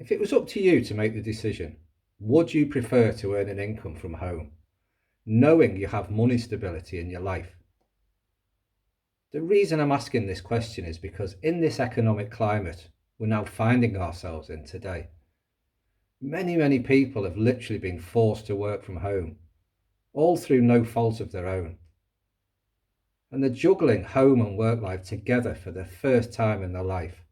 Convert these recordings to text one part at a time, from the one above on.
If it was up to you to make the decision, would you prefer to earn an income from home, knowing you have money stability in your life? The reason I'm asking this question is because in this economic climate we're now finding ourselves in today, many people have literally been forced to work from home, all through no fault of their own. And they're juggling home and work life together for the first time in their life,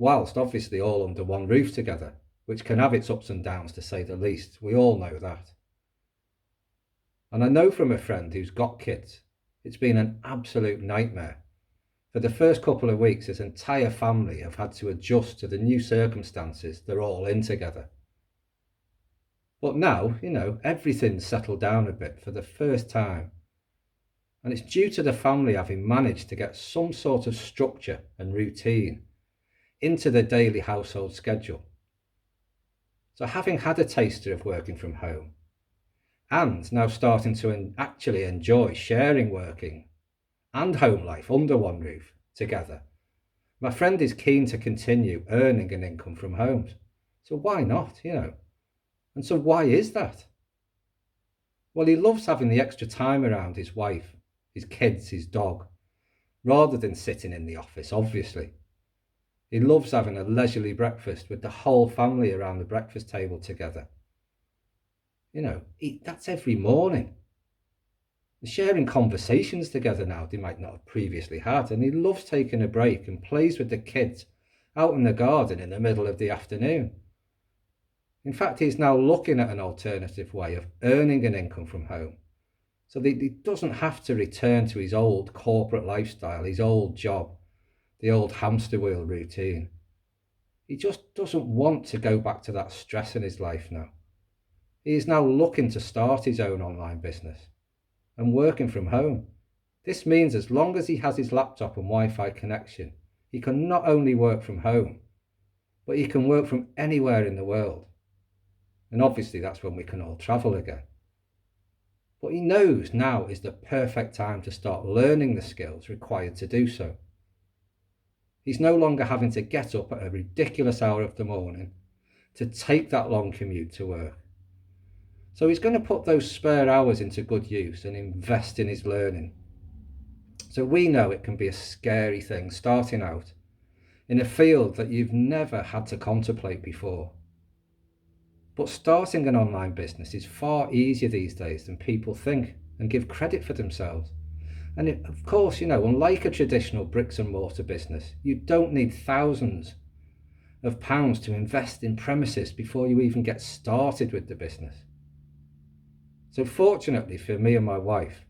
whilst obviously all under one roof together, which can have its ups and downs to say the least. We all know that. And I know from a friend who's got kids, it's been an absolute nightmare. For the first couple of weeks, his entire family have had to adjust to the new circumstances they're all in together. But now, everything's settled down a bit for the first time. And it's due to the family having managed to get some sort of structure and routine into the daily household schedule. So having had a taster of working from home, and now starting to actually enjoy sharing working and home life under one roof together, my friend is keen to continue earning an income from home. So why not, And so why is that? Well, he loves having the extra time around his wife, his kids, his dog, rather than sitting in the office, obviously. He loves having a leisurely breakfast with the whole family around the breakfast table together. That's every morning. They're sharing conversations together now they might not have previously had, and he loves taking a break and plays with the kids out in the garden in the middle of the afternoon. In fact, he's now looking at an alternative way of earning an income from home, so that he doesn't have to return to his old corporate lifestyle, his old job, the old hamster wheel routine. He just doesn't want to go back to that stress in his life now. He is now looking to start his own online business and working from home. This means as long as he has his laptop and Wi-Fi connection, he can not only work from home, but he can work from anywhere in the world. And obviously that's when we can all travel again. But he knows now is the perfect time to start learning the skills required to do so. He's no longer having to get up at a ridiculous hour of the morning to take that long commute to work. So he's going to put those spare hours into good use and invest in his learning. So we know it can be a scary thing starting out in a field that you've never had to contemplate before. But starting an online business is far easier these days than people think and give credit for themselves. And of course, unlike a traditional bricks and mortar business, you don't need thousands of pounds to invest in premises before you even get started with the business. So fortunately for me and my wife,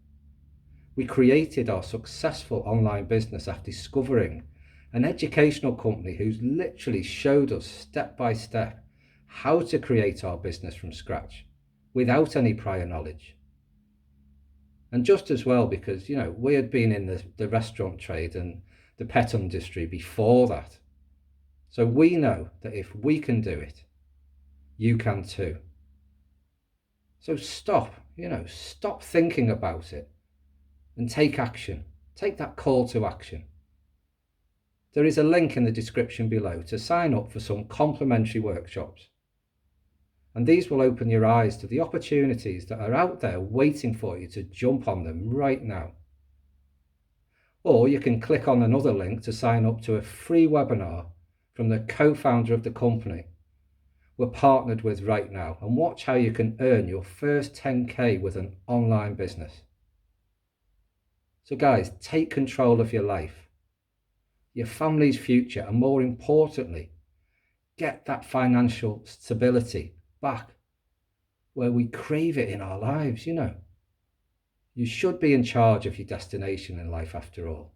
we created our successful online business after discovering an educational company who's literally showed us step by step how to create our business from scratch without any prior knowledge. And just as well because, we had been in the restaurant trade and the pet industry before that. So we know that if we can do it, you can too. So stop thinking about it and take action. Take that call to action. There is a link in the description below to sign up for some complimentary workshops. And these will open your eyes to the opportunities that are out there waiting for you to jump on them right now. Or you can click on another link to sign up to a free webinar from the co-founder of the company we're partnered with right now, and watch how you can earn your first 10k with an online business. So guys, take control of your life, your family's future, and more importantly, get that financial stability back where we crave it in our lives. You should be in charge of your destination in life after all.